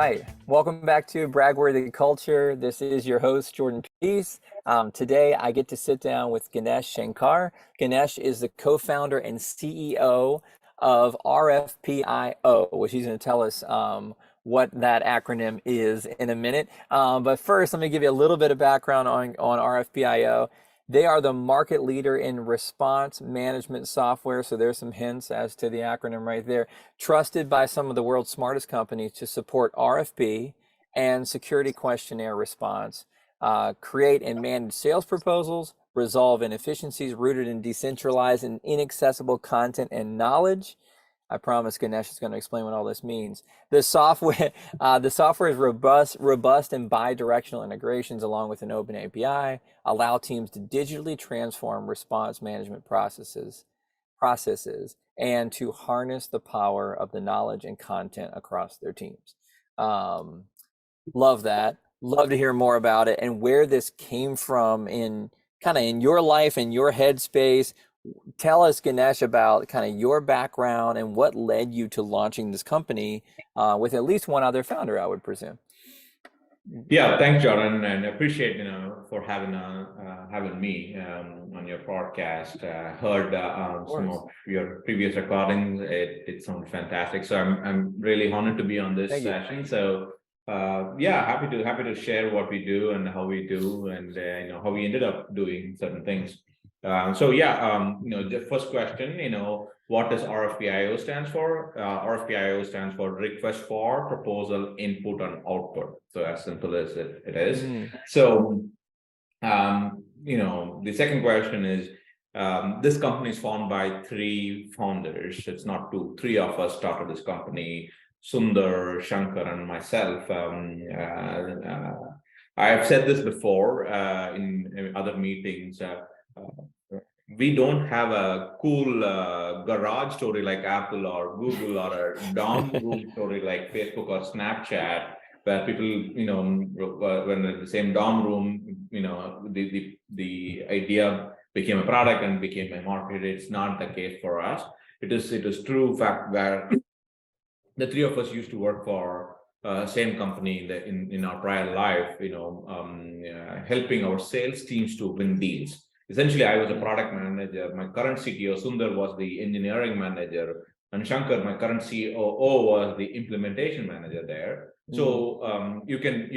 right. Welcome back to Bragworthy Culture. This is your host, Jordan Peace. Today, I get to sit down with Ganesh Shankar. Ganesh is the co-founder and CEO of RFPIO, which he's going to tell us what that acronym is in a minute. But first, let me give you a little bit of background on RFPIO. They are the market leader in response management software. So there's some hints as to the acronym right there. Trusted by some of the world's smartest companies to support RFP and security questionnaire response, create and manage sales proposals, resolve inefficiencies rooted in decentralized and inaccessible content and knowledge. I promise Ganesh is going to explain what all this means. The software is robust and bi-directional integrations along with an open API, allow teams to digitally transform response management processes, and to harness the power of the knowledge and content across their teams. Love that. Love to hear more about it and where this came from in your life and your headspace. Tell us, Ganesh, about kind of your background and what led you to launching this company with at least one other founder, I would presume. Yeah, thanks, Jordan, and appreciate for having me on your podcast. Heard some of your previous recordings. It sounded fantastic. So I'm really honored to be on this session. So happy to share what we do and how we do, and how we ended up doing certain things. The first question, what does RFPIO stands for? RFPIO stands for Request for Proposal Input and Output. So as simple as it is. So, the second question is, this company is formed by three founders. It's not two, three of us started this company, Sundar, Shankar, and myself. I have said this before in other meetings. We don't have a cool garage story like Apple or Google, or a dorm room story like Facebook or Snapchat, where people, when in the same dorm room, the idea became a product and became a market. It's not the case for us. It is true fact that the three of us used to work for same company in our prior life, helping our sales teams to win deals. Essentially, I was a product manager. My current CTO, Sundar, was the engineering manager, and Shankar, my current COO, was the implementation manager there. So you can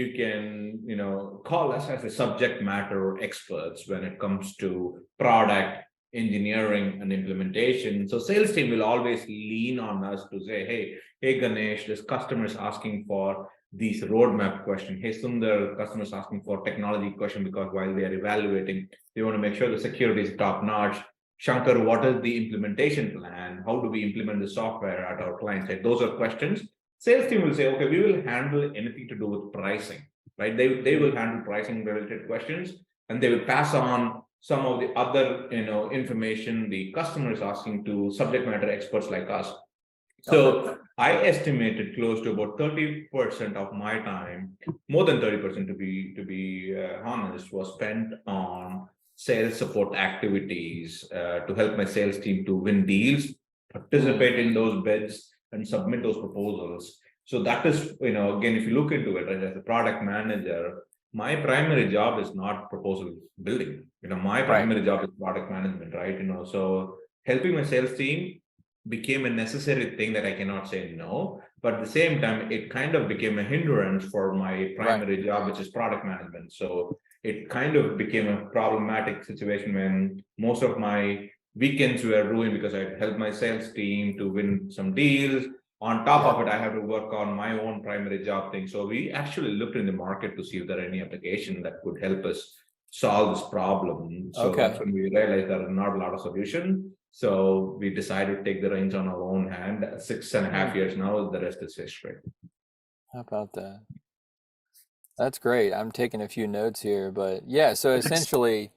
call us as a subject matter experts when it comes to product engineering and implementation. So sales team will always lean on us to say, hey Ganesh, this customer is asking for these roadmap question. Hey Sundar, customer is asking for technology question, because while they are evaluating, they want to make sure the security is top notch. Shankar, what is the implementation plan? How do we implement the software at our client side? Those are questions. Sales team will say, okay, we will handle anything to do with pricing, right? They will handle pricing related questions, and they will pass on some of the other information the customer is asking to subject matter experts like us. So I estimated close to about 30% of my time, more than 30% to be honest, was spent on sales support activities to help my sales team to win deals, participate in those bids, and submit those proposals. So that is, again, if you look into it, right, as a product manager, my primary job is not proposal building. My primary job is product management, right? So helping my sales team became a necessary thing that I cannot say no, but at the same time, it kind of became a hindrance for my primary job, which is product management. So it kind of became a problematic situation when most of my weekends were ruined because I helped my sales team to win some deals. On top of it, I have to work on my own primary job thing. So we actually looked in the market to see if there are any application that could help us solve this problem. So that's when we realized there are not a lot of solutions. So we decided to take the reins on our own hand. 6.5 years now, the rest is history. How about that? That's great. I'm taking a few notes here, but yeah, so essentially,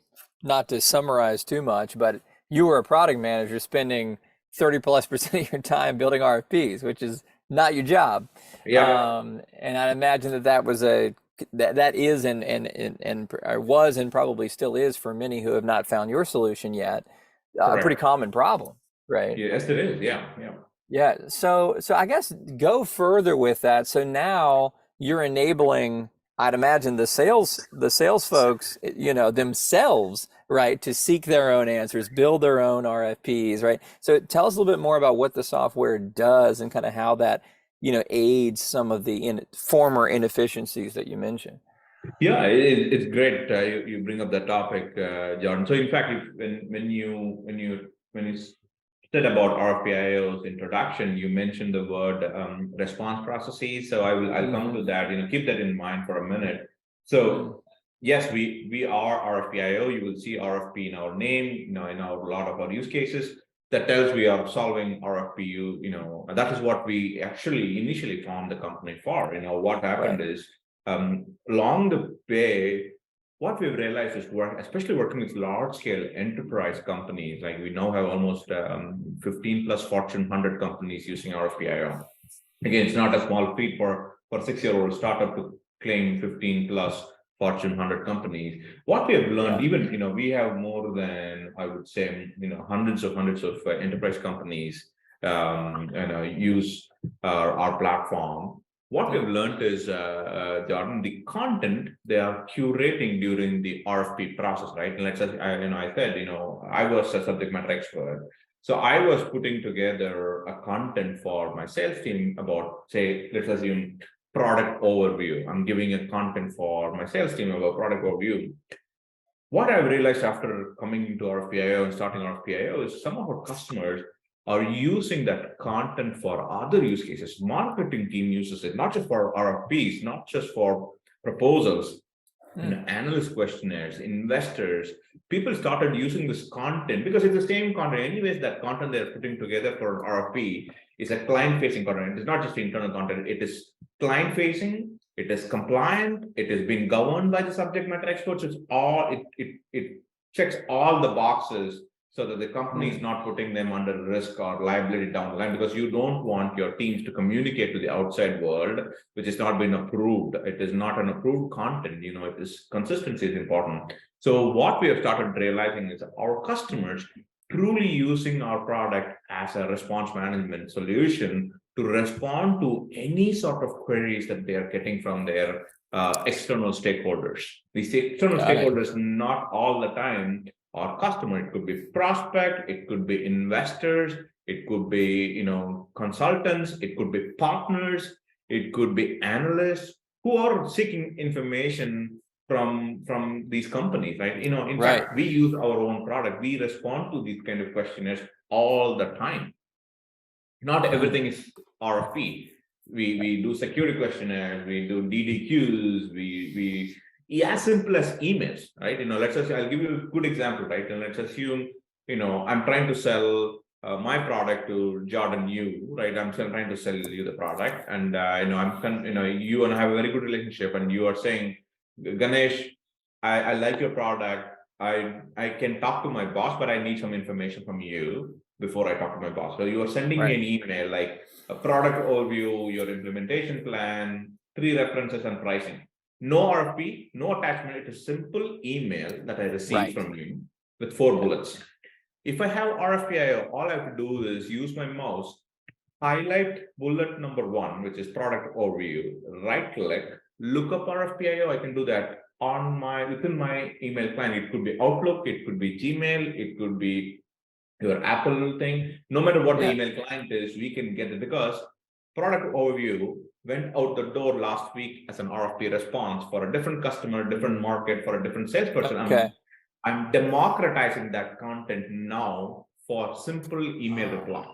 not to summarize too much, but you were a product manager spending 30+% of your time building RFPs, which is not your job. Yeah. And I imagine that was that is and was and probably still is for many who have not found your solution yet, a pretty common problem, right? Yes, it is. Yeah. Yeah. So I guess go further with that. So now you're enabling, I'd imagine the sales folks, themselves, right, to seek their own answers, build their own RFPs, right? So tell us a little bit more about what the software does and kind of how that, aids some of the former inefficiencies that you mentioned. Yeah, it's great. You bring up the topic, John. So in fact, when you said about RFPIO's introduction, you mentioned the word response processes. So I'll come Mm-hmm. to that. Keep that in mind for a minute. Mm. So yes, we are RFPIO. You will see RFP in our name. In our a lot of our use cases that tells we are solving RFPU. That is what we actually initially formed the company for. What happened Right. is along the way, what we've realized is especially working with large scale enterprise companies, like we now have almost 15 plus Fortune 100 companies using RFPIO. Again, it's not a small feat for 6-year-old startup to claim 15 plus Fortune 100 companies. What we have learned, Yeah. even we have more than, I would say, hundreds of enterprise companies use our platform. What we've Mm. learned is, Jordan, the content they are curating during the RFP process, right? And let's say, I said, I was a subject matter expert. So I was putting together a content for my sales team about, say, let's assume product overview. I'm giving a content for my sales team about product overview. What I've realized after coming into RFPIO and starting RFPIO is some of our customers are using that content for other use cases. Marketing team uses it, not just for RFPs, not just for proposals, Mm. analyst questionnaires, investors. People started using this content because it's the same content. Anyways, that content they're putting together for RFP is a client-facing content. It's not just internal content. It is client-facing. It is compliant. It is being governed by the subject matter experts. It checks all the boxes so that the company is Mm. not putting them under risk or liability down the line, because you don't want your teams to communicate to the outside world which has not been approved. It is not an approved content. It is consistency is important. So what we have started realizing is our customers truly using our product as a response management solution to respond to any sort of queries that they are getting from their external stakeholders. These external Got it. stakeholders, not all the time our customer. It could be prospect, it could be investors, it could be consultants, it could be partners, it could be analysts who are seeking information from these companies, right? In Right. fact, we use our own product. We respond to these kind of questionnaires all the time. Not Mm. everything is RFP. We do security questionnaires, we do DDQs, we as simple as emails, right? Let's just, I'll give you a good example, right? And let's assume, I'm trying to sell my product to Jordan, you, right? I'm trying to sell you the product, and you and I have a very good relationship, and you are saying, Ganesh, I like your product. I can talk to my boss, but I need some information from you before I talk to my boss. So you are sending me Right. an email like a product overview, your implementation plan, 3 references, and pricing. No RFP, no attachment. It's a simple email that I received Right. from you with 4 bullets. Yeah. If I have RFPIO, all I have to do is use my mouse, highlight bullet number 1, which is product overview, right click, look up RFPIO. I can do that within my email client. It could be Outlook, it could be Gmail, it could be your Apple thing. No matter what the Yeah. email client is, we can get it, because product overview went out the door last week as an RFP response for a different customer, different market, for a different salesperson. Okay. I'm democratizing that content now for simple email reply.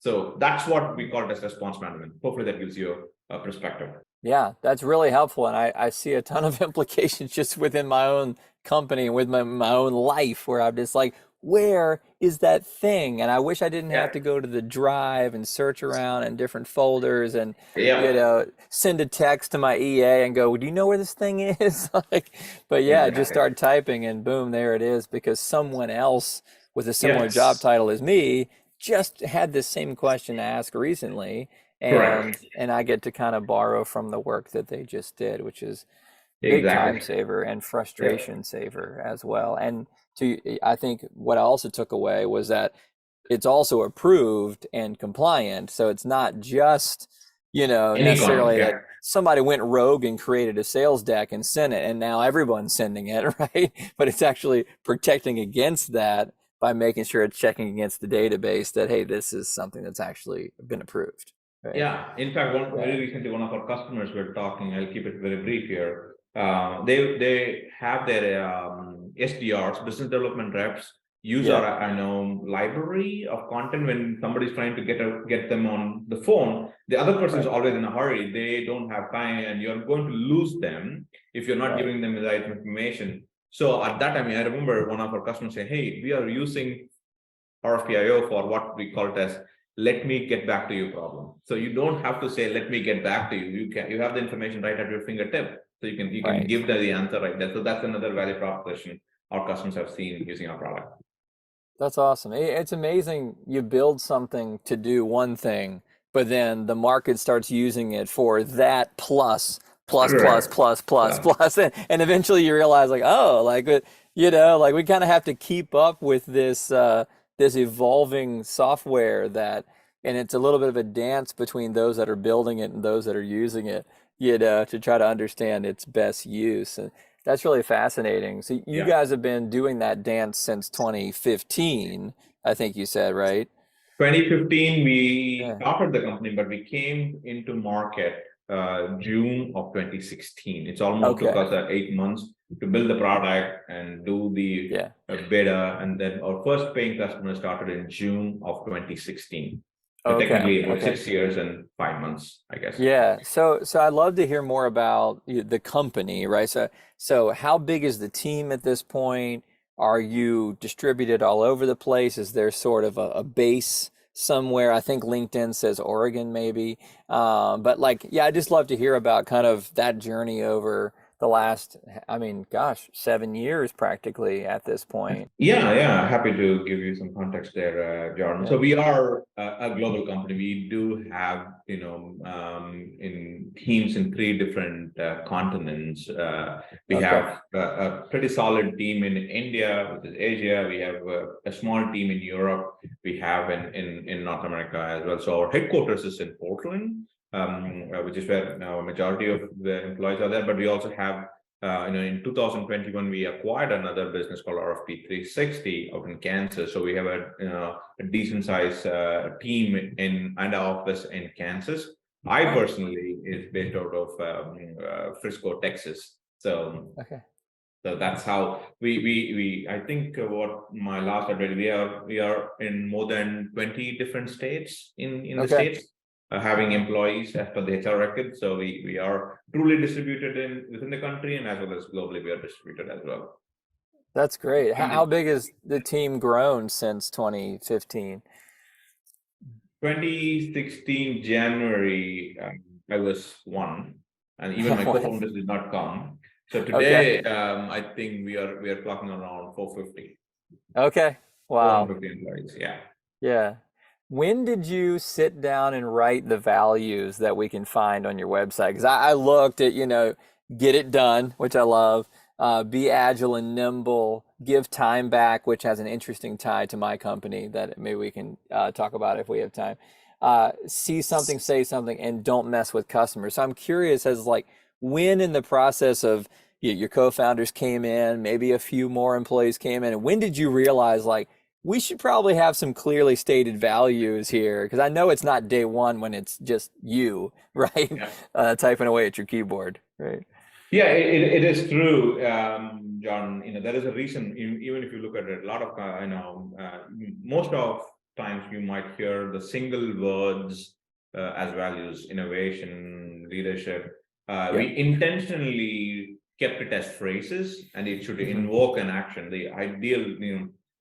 So that's what we call it as response management. Hopefully that gives you a perspective. Yeah, that's really helpful. And I see a ton of implications just within my own company and with my own life where I'm just like, where is that thing? And I wish I didn't have Yeah. to go to the drive and search around in different folders and, Yeah. send a text to my EA and go, do you know where this thing is? Like, but yeah, just Exactly. start typing and boom, there it is because someone else with a similar job Yes. title as me just had this same question to ask recently and Correct. I get to kind of borrow from the work that they just did, which is big time Exactly. saver and Yep. frustration saver as well. And I think what I also took away was that it's also approved and compliant. So it's not just, Any content, necessarily yeah. that somebody went rogue and created a sales deck and sent it, and now everyone's sending it, right? But it's actually protecting against that by making sure it's checking against the database that, hey, this is something that's actually been approved, right? Yeah, in fact, very Yeah, recently, one of our customers were talking. I'll keep it very brief here. They have their SDRs, business development reps, use our yeah, I know library of content when somebody's trying to get them on the phone. The other person is right, always in a hurry. They don't have time, and you're going to lose them if you're not right, giving them the right information. So at that time, I remember one of our customers saying, "Hey, we are using RFPIO for what we call it as let me get back to you problem. So you don't have to say let me get back to you. You have the information right at your fingertip. So you can right. give the answer right there. So that's another value proposition our customers have seen using our product. That's awesome. It's amazing you build something to do one thing, but then the market starts using it for that plus, plus, plus, Correct. plus, plus, Yeah. plus, and eventually you realize like, oh, like like we kind of have to keep up with this evolving software that, and it's a little bit of a dance between those that are building it and those that are using it, to try to understand its best use. That's really fascinating. So you Yeah. guys have been doing that dance since 2015, I think you said, right? 2015, we Yeah. started the company, but we came into market June of 2016. It's almost took Okay. us 8 months to build the product and do the Yeah. beta. And then our first paying customer started in June of 2016. So Okay. technically about Okay. 6 years and 5 months, I guess. Yeah. So I'd love to hear more about the company, right? So how big is the team at this point? Are you distributed all over the place? Is there sort of a base somewhere? I think LinkedIn says Oregon, maybe. But like, yeah, I'd just love to hear about kind of that journey over the last, I mean, gosh, 7 years practically at this point. Yeah, yeah, happy to give you some context there, Jordan. So Yeah. we are a global company. We do have, in teams in 3 different continents. We Okay. have a pretty solid team in India, which is Asia. We have a small team in Europe. We have in North America as well. So our headquarters is in Portland, which is where a majority of the employees are there. But we also have in 2021, we acquired another business called RFP 360 out in Kansas. So we have a decent sized team and office in Kansas. I Oh, personally is based out of Frisco, Texas. So okay. so that's how we I think what my last update we are in more than 20 different states in the Okay. states having Wow. employees as per the HR record. So we are truly distributed in within the country and as well as globally we are distributed as well. That's great. How And big has the team grown since 2015? 2016 January, I was one, and even my One. co-founders did not come. So Okay. today, I think we are clocking around 450, Okay. Wow. 450 employees. Yeah. Yeah. When did you sit down and write the values that we can find on your website? Because I looked at, get it done, which I love, be agile and nimble, give time back, which has an interesting tie to my company that maybe we can talk about if we have time. See something, say something, and don't mess with customers. So I'm curious as like when in the process of your co-founders came in, maybe a few more employees came in, and when did you realize like, we should probably have some clearly stated values here because I know it's not day one when it's just you, right? Yeah. Typing away at your keyboard, right? Yeah, it is true, John. There is a reason. Even if you look at it, a lot of most of times you might hear the single words as values: innovation, leadership. Yeah. We intentionally kept it as phrases, and it should Hmm. invoke an action. The ideal,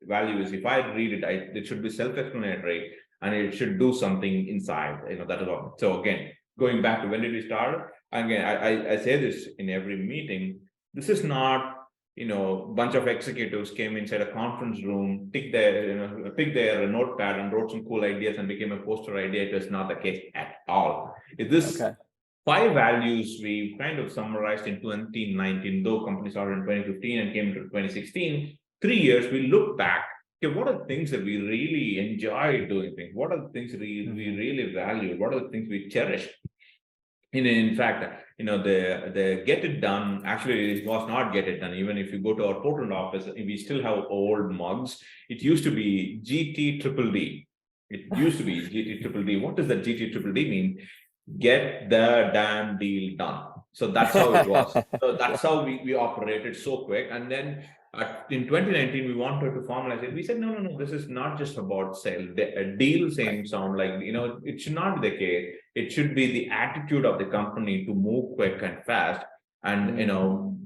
value is if I read it, it should be self-explanatory, and it should do something inside. That is all. So again, going back to when did we start? Again, I say this in every meeting. This is not, bunch of executives came inside a conference room, picked their notepad and wrote some cool ideas and became a poster idea. It was not the case at all. This Okay. 5 values we kind of summarized in 2019, though company started in 2015 and came to 2016. 3 years, we look back, okay, what are the things that we really enjoy doing things? What are the things we really value? What are the things we cherish? In fact, the get it done, actually it was not get it done. Even if you go to our Portland office, we still have old mugs. It used to be GT triple D. It used to be GT triple D. What does that GT triple D mean? Get the damn deal done. So that's how it was. So that's how we operated so quick. And then in 2019, we wanted to formalize it. We said, no, this is not just about sale. A deal same sound like, it should not be the case. It should be the attitude of the company to move quick and fast and,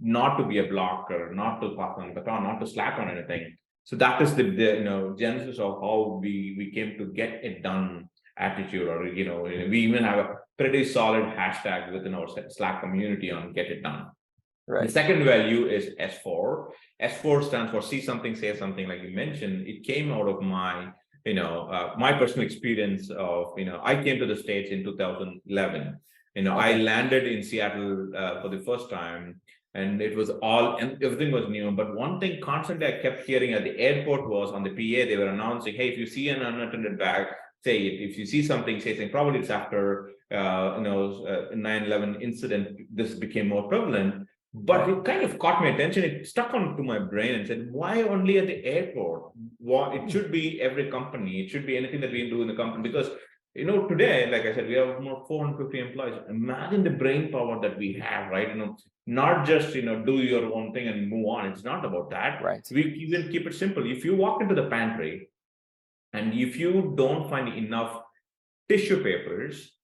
not to be a blocker, not to pass on the baton, not to slack on anything. So that is the genesis of how we came to get it done attitude, or we even have a pretty solid hashtag within our Slack community on get it done. Right. The second value is S4. S4 stands for see something, say something, like you mentioned. It came out of my my personal experience of I came to the States in 2011. I landed in Seattle for the first time, and it was and everything was new. But one thing constantly I kept hearing at the airport was on the PA, they were announcing, hey, if you see an unattended bag, say it. If you see something, say something. Probably it's after 9/11 incident, this became more prevalent. But it kind of caught my attention. It stuck onto my brain and said, why only at the airport? It should be every company. It should be anything that we do in the company. Because today, like I said, we have more 450 employees. Imagine the brain power that we have, right? Not just do your own thing and move on. It's not about that. Right. We even keep it simple. If you walk into the pantry, and if you don't find enough tissue papers,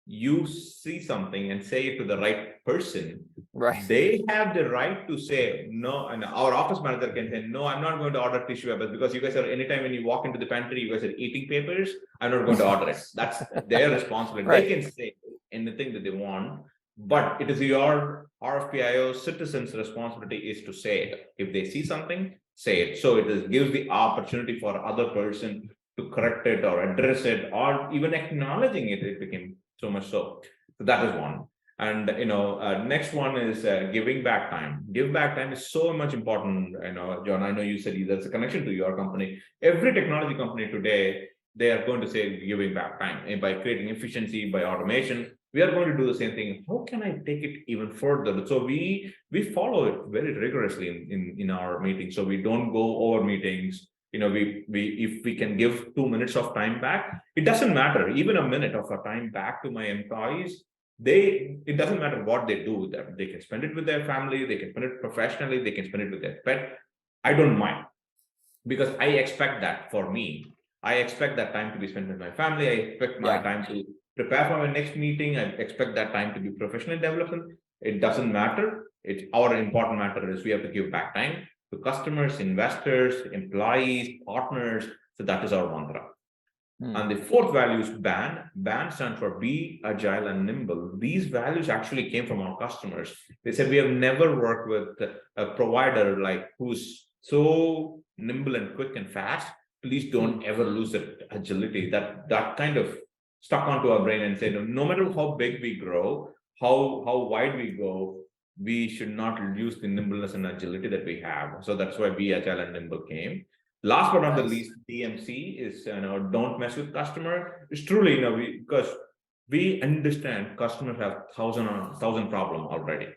you see something and say it to the right person. Right. They have the right to say no, and our office manager can say, no, I'm not going to order tissue papers because you guys are, anytime when you walk into the pantry, you guys are eating papers. I'm not going to order it. That's their responsibility. Right. They can say anything that they want, but it is your RFPIO citizens' responsibility is to say it. If they see something, say it. So gives the opportunity for other person to correct it or address it, or even acknowledging it. It became so much so. So that is one. And next one is giving back time. Give back time is so much important. John, I know you said there's a connection to your company. Every technology company today, they are going to say giving back time, and by creating efficiency, by automation. We are going to do the same thing. How can I take it even further? So we follow it very rigorously in our meetings. So we don't go over meetings. We if we can give 2 minutes of time back, it doesn't matter. Even a minute of a time back to my employees, it doesn't matter what they do with them. They can spend it with their family, they can spend it professionally, they can spend it with their pet. I don't mind, because I expect that for me. I expect that time to be spent with my family. I expect my time to prepare for my next meeting. I expect that time to be professional development. It doesn't matter. It's our important matter is we have to give back time to customers, investors, employees, partners. So that is our mantra. And the fourth value is BAN. BAN stands for be agile and nimble. These values actually came from our customers. They said we have never worked with a provider like who's so nimble and quick and fast. Please don't ever lose that agility. That kind of stuck onto our brain and said, no matter how big we grow, how wide we go, we should not lose the nimbleness and agility that we have. So that's why Be Agile and Nimble came. Last but not the least, DMC is don't mess with customer. It's truly because we understand customers have thousand problem already.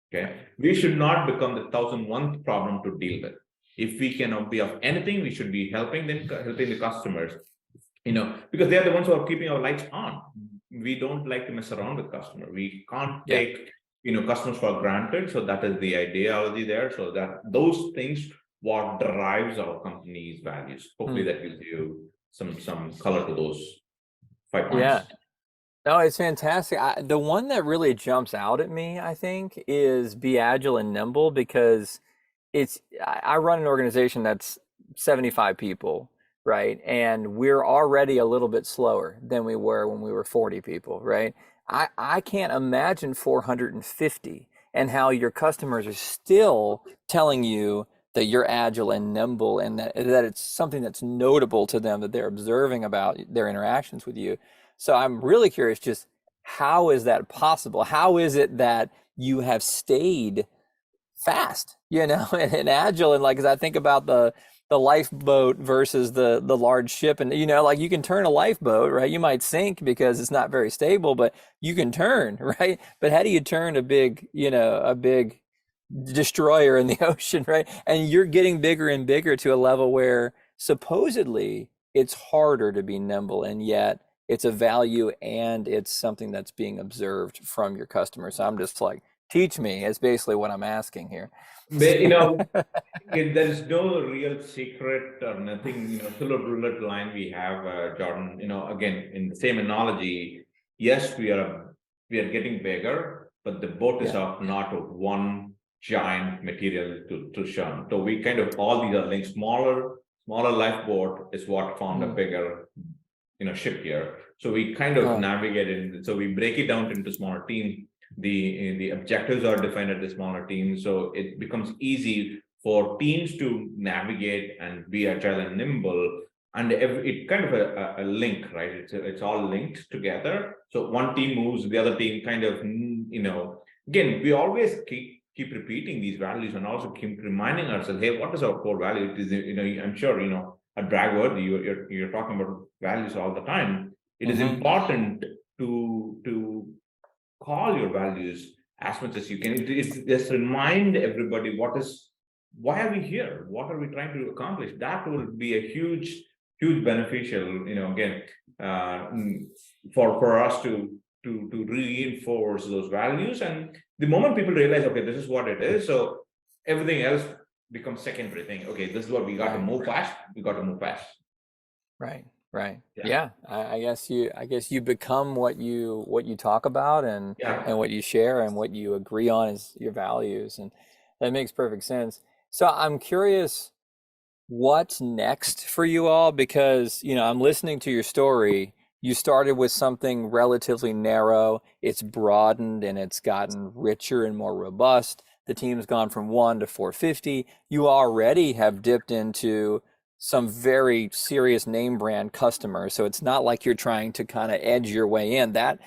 Okay, we should not become the 1001th problem to deal with. If we cannot be of anything, we should be helping the customers. Because they are the ones who are keeping our lights on. We don't like to mess around with customer. We can't take customers for granted. So that is the ideology there. So that those things what drives our company's values. Hopefully that gives you some color to those 5 points. Yeah. No, it's fantastic. The one that really jumps out at me, I think, is be agile and nimble, because I run an organization that's 75 people, right? And we're already a little bit slower than we were when we were 40 people, right? I can't imagine 450 and how your customers are still telling you that you're agile and nimble, and that it's something that's notable to them that they're observing about their interactions with you. So I'm really curious, just how is that possible? How is it that you have stayed fast, and agile? And like, as I think about the the lifeboat versus the large ship. And like you can turn a lifeboat, right? You might sink because it's not very stable, but you can turn, right? But how do you turn a big destroyer in the ocean, right? And you're getting bigger and bigger to a level where supposedly it's harder to be nimble, and yet it's a value and it's something that's being observed from your customers. So I'm just like, teach me is basically what I'm asking here. There is no real secret or nothing, silver bullet line we have, Jordan. Again, in the same analogy, yes, we are getting bigger, but the boat is Yeah. of not of one giant material to shun. So we kind of all these are linked. Smaller lifeboat is what formed a bigger, ship here. So we kind of navigate it. So we break it down into smaller teams. The objectives are defined at the smaller teams, so it becomes easy for teams to navigate and be agile and nimble. And it kind of a link, right? It's all linked together. So one team moves, the other team kind of, again, we always keep repeating these values and also keep reminding ourselves, hey, what is our core value? It is, I'm sure, at Bragworthy, you're talking about values all the time. It is important to call your values as much as you can. It's just remind everybody why are we here? What are we trying to accomplish? That will be a huge beneficial, again, for us to reinforce those values. And the moment people realize, okay, this is what it is, so everything else becomes secondary thing. Okay, this is what we got to move fast. We got to move fast. Right. Yeah. I guess you become what you talk about, and what you share and what you agree on is your values, and that makes perfect sense. So I'm curious, what's next for you all? Because, I'm listening to your story. You started with something relatively narrow. It's broadened and it's gotten richer and more robust. The team's gone from 1 to 450. You already have dipped into some very serious name brand customers. So it's not like you're trying to kind of edge your way in. That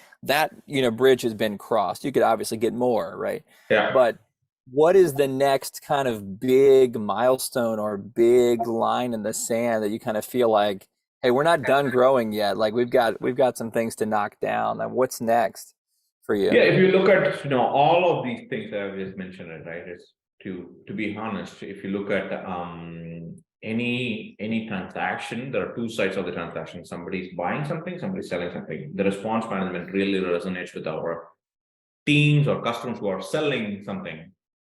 bridge has been crossed. You could obviously get more, right? Yeah. But what is the next kind of big milestone or big line in the sand that you kind of feel like, hey, we're not done growing yet. Like we've got some things to knock down. And what's next for you? Yeah, if you look at all of these things that I've just mentioned, it right, it's to be honest, if you look at any transaction, there are two sides of the transaction. Somebody's buying something, somebody's selling something. The response management really resonates with our teams or customers who are selling something.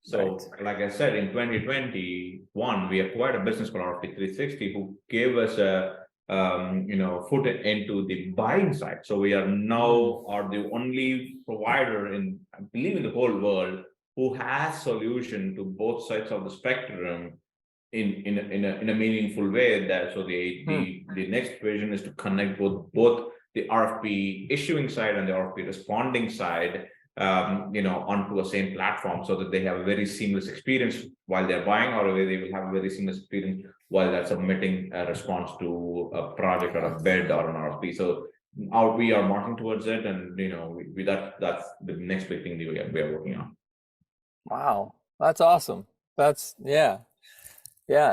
So, like I said, in 2021, we acquired a business called RFP 360, who gave us a foot into the buying side. So we are now are the only provider in, I believe, in the whole world who has solution to both sides of the spectrum in a meaningful way. That so the next vision is to connect both the RFP issuing side and the RFP responding side, onto a same platform, so that they have a very seamless experience while they're buying, or they will have a very seamless experience while they're submitting a response to a project or a bid or an RFP. So we are marching towards it, and that's the next big thing we are working on. Wow, that's awesome. Yeah.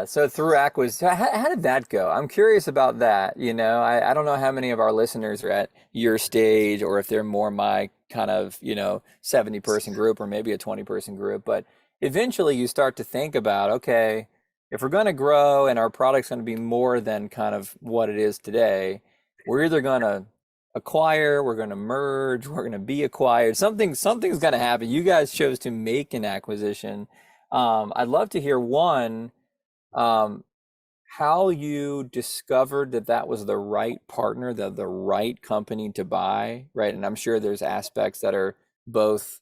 So through acquisition, how did that go? I'm curious about that. I don't know how many of our listeners are at your stage, or if they're more my kind of, 70-person group, or maybe a 20-person group. But eventually you start to think about, okay, if we're going to grow and our product's going to be more than kind of what it is today, we're either going to acquire, we're going to merge, we're going to be acquired. Something's going to happen. You guys chose to make an acquisition. I'd love to hear how you discovered that was the right partner, the right company to buy, right? And I'm sure there's aspects that are both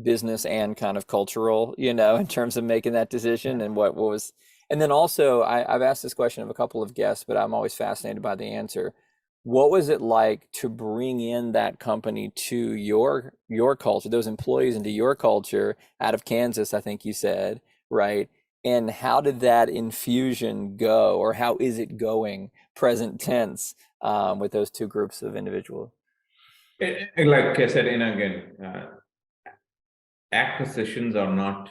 business and kind of cultural, in terms of making that decision, and what was. And then also, I've asked this question of a couple of guests, but I'm always fascinated by the answer. What was it like to bring in that company to your culture, those employees into your culture out of Kansas, I think you said, right? And how did that infusion go, or how is it going, present tense, with those two groups of individuals? Like I said, again, acquisitions are not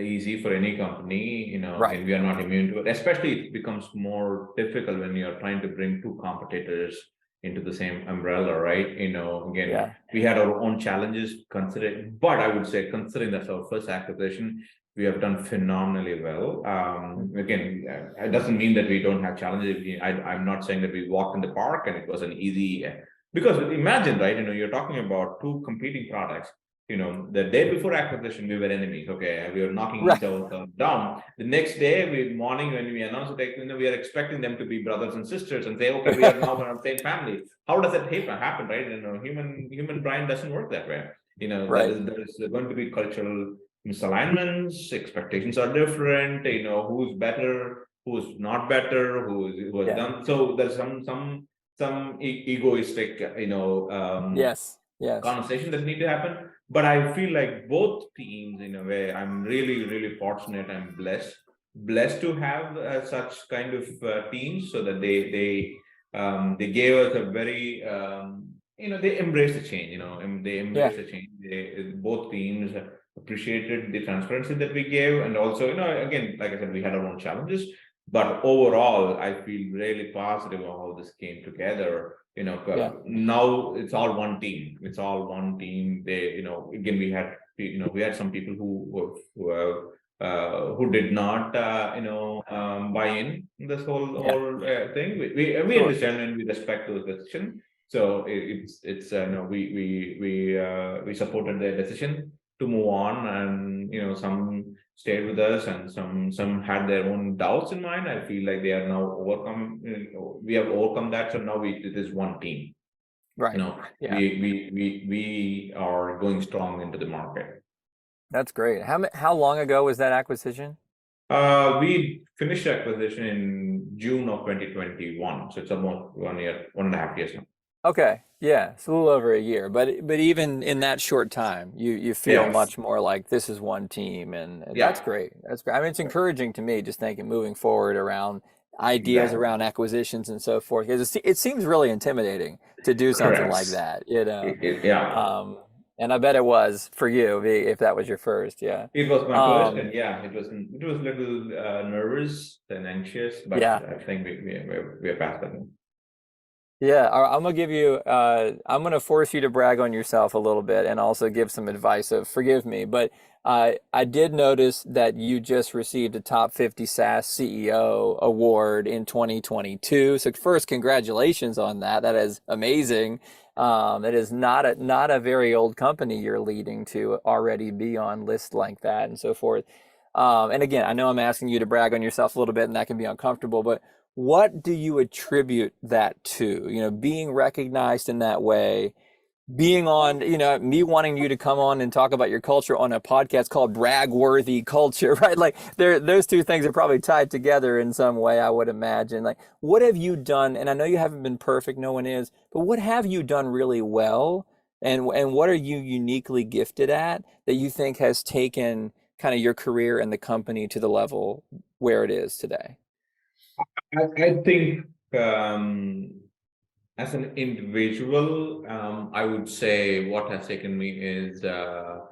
easy for any company, Right. and we are not immune to it. Especially it becomes more difficult when you're trying to bring two competitors into the same umbrella, right? Again, Yeah. we had our own challenges considering, but I would say considering that's our first acquisition, we have done phenomenally well. Again, it doesn't mean that we don't have challenges. I'm not saying that we walked in the park and it was an easy, because imagine, right? You're talking about two competing products. The day before acquisition, we were enemies. Okay, we were knocking Right. each other down. The next day, morning when we announced it, we are expecting them to be brothers and sisters and say, okay, we are now in the same family. How does that happen, right? Human brain doesn't work that way. Right. There is going to be cultural misalignments. Expectations are different. Who's better, who's not better, who has Yeah. done. So there's some egoistic, Yes. Yes. conversation that need to happen. But I feel like both teams, in a way, I'm really, really fortunate. I'm blessed to have such kind of teams, so that they gave us a very they embrace the change. And they Yeah. embrace the change. Both teams appreciated the transparency that we gave, and also, again, like I said, we had our own challenges, but overall, I feel really positive on how this came together. Yeah. Now it's all one team. It's all one team. Again, we had some people who did not, buy in this Yeah. whole thing. We Sure. understand and we respect those decisions. So it's no, we supported their decision to move on, and some stayed with us, and some had their own doubts in mind. I feel like they are now overcome. We have overcome that, so now it is one team. Right. Yeah. We are going strong into the market. That's great. How long ago was that acquisition? We finished acquisition in June of 2021, so it's almost 1 year, 1.5 years now. Okay. Yeah. It's a little over a year, but even in that short time, you feel Yeah, much more like this is one team, and that's yeah, great. That's great. I mean, it's encouraging to me just thinking moving forward around ideas exactly. around acquisitions and so forth, because it seems really intimidating to do something like Correct. that, Yeah. and I bet it was for you if that was your first. Yeah. It was my first, Um, and yeah, it was a little nervous and anxious, but yeah. I think we're past that now. Yeah, I'm gonna give you. I'm gonna force you to brag on yourself a little bit, and also give some advice. Of forgive me, but I did notice that you just received a Top 50 SaaS CEO award in 2022. So first, congratulations on that. That is amazing. That is not a very old company you're leading to already be on lists like that and so forth. And again, I know I'm asking you to brag on yourself a little bit, and that can be uncomfortable, but what do you attribute that to? Being recognized in that way, being on, me wanting you to come on and talk about your culture on a podcast called Bragworthy Culture, right? Like those two things are probably tied together in some way, I would imagine. Like, what have you done? And I know you haven't been perfect, no one is, but what have you done really well? And what are you uniquely gifted at that you think has taken kind of your career and the company to the level where it is today? I think, as an individual, I would say what has taken me is the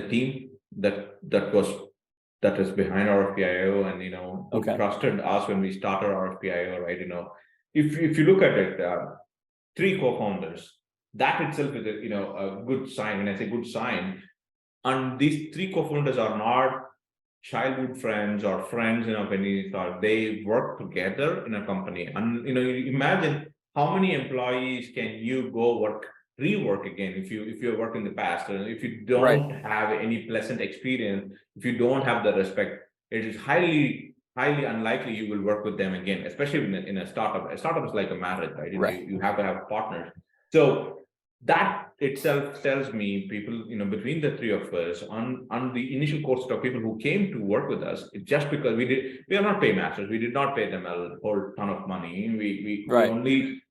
team that is behind RFPIO, and who Okay. trusted us when we started RFPIO, right? If you look at it, three co-founders, that itself is a good sign. When I say good sign, and these three co-founders are not childhood friends or friends, when they work together in a company. And you imagine how many employees can you go rework again if you work in the past, and if you Right. don't have any pleasant experience, if you don't have the respect, it is highly unlikely you will work with them again, especially in a startup. A startup is like a marriage, right? Right. You have to have partners. So that itself tells me people, between the three of us, on the initial course of people who came to work with us, just because we are not paymasters, we did not pay them a whole ton of money. We Right. only,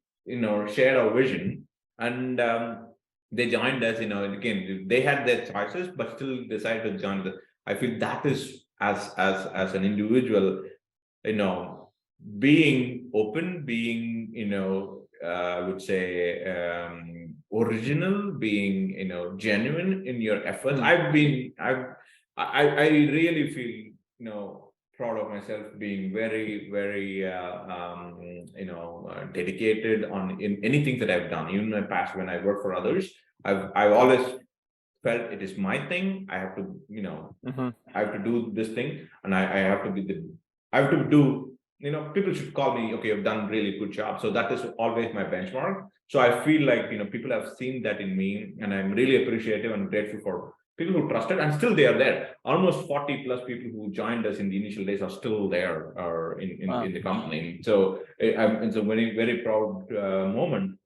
shared our vision, and they joined us. Again, they had their choices, but still decided to join the. I feel that is, as an individual, you know, being open, being, I would say, original, being, genuine in your efforts. Hmm. I really feel, proud of myself being very, very, dedicated in anything that I've done. Even in my past, when I work for others, I've always felt it is my thing. I have to, Hmm. I have to do this thing, and I have to be I have to do, people should call me, okay, I've done really good job. So that is always my benchmark. So I feel like, people have seen that in me, and I'm really appreciative and grateful for people who trusted, and still they are there. Almost 40 plus people who joined us in the initial days are still there, or in Wow. the company. So it's a very, very proud moment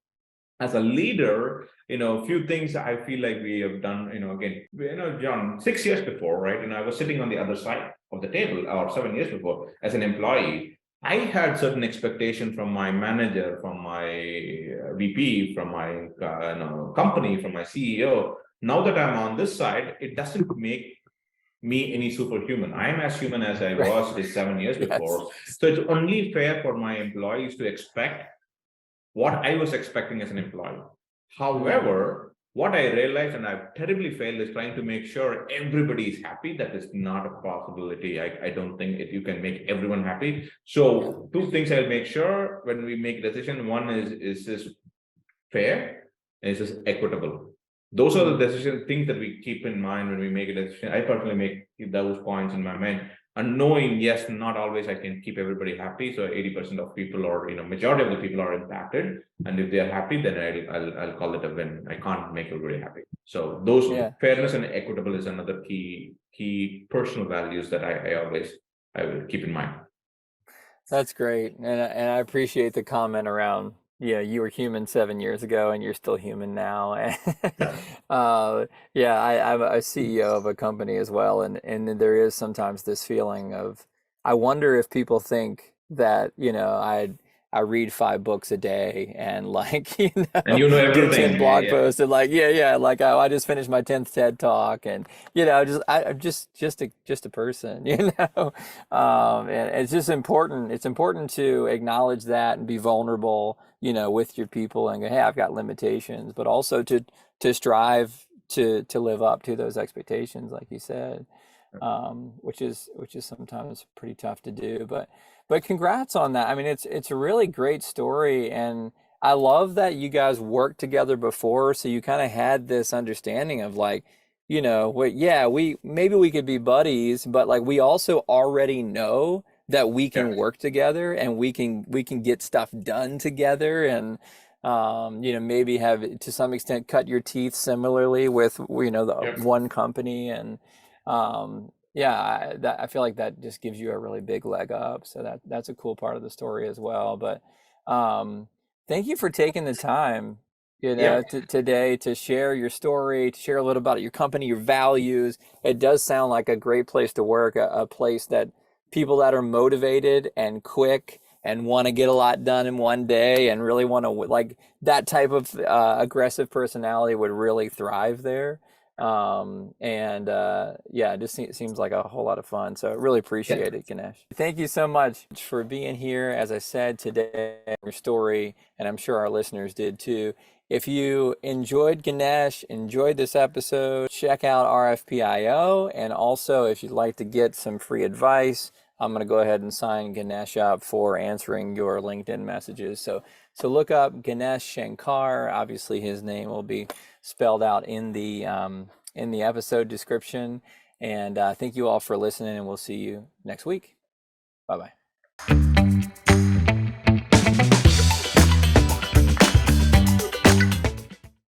as a leader. A few things I feel like we have done, again, John, 6 years before, right? And I was sitting on the other side of the table, or 7 years before, as an employee. I had certain expectation from my manager, from my VP, from my company, from my CEO. Now that I'm on this side, it doesn't make me any superhuman. I am as human as I Right. was this 7 years Yes. before. So it's only fair for my employees to expect what I was expecting as an employee. Mm. However, what I realized, and I've terribly failed, is trying to make sure everybody is happy. That is not a possibility. I don't think you can make everyone happy. Yeah. So two things I'll make sure when we make a decision. One is this fair, and is this equitable? Those are the Mm. decision things that we keep in mind when we make a decision. I personally make those points in my mind, and knowing, yes, not always I can keep everybody happy. So 80% of people, or majority of the people, are impacted, and if they are happy, then I'll call it a win. I can't make everybody happy. So those Yeah. fairness and equitable is another key personal values that I will keep in mind. That's great. And I appreciate the comment around, yeah, you were human 7 years ago and you're still human now. Yeah. Yeah, I'm a CEO of a company as well, and there is sometimes this feeling of, I wonder if people think that, I read 5 books a day and like, And you know do 10 everything. blog Yeah. posts and like, yeah, like I just finished my 10th TED talk and I'm just a person, and it's just important. It's important to acknowledge that and be vulnerable, with your people and go, hey, I've got limitations, but also to strive to live up to those expectations, like you said, which is sometimes pretty tough to do. But congrats on that. I mean, it's a really great story, and I love that you guys worked together before, so you kind of had this understanding of like, yeah, we could be buddies, but like we also already know that we Yeah. can work together and we can get stuff done together, and maybe have to some extent cut your teeth similarly with the Yeah. one company. And yeah, I feel like that just gives you a really big leg up, so that's a cool part of the story as well. But thank you for taking the time, Yeah. today, to share your story, to share a little about your company, your values. It does sound like a great place to work, a place that people that are motivated and quick and want to get a lot done in one day and really want to, like, that type of aggressive personality would really thrive there. And yeah, it just seems like a whole lot of fun. So I really Yeah. appreciate it, Ganesh. Thank you so much for being here. As I said today, your story, and I'm sure our listeners did too. If you enjoyed Ganesh, enjoyed this episode, check out RFPIO. And also, if you'd like to get some free advice, I'm going to go ahead and sign Ganesh up for answering your LinkedIn messages. So look up Ganesh Shankar. Obviously, his name will be spelled out in the episode description. And thank you all for listening, and we'll see you next week. Bye bye.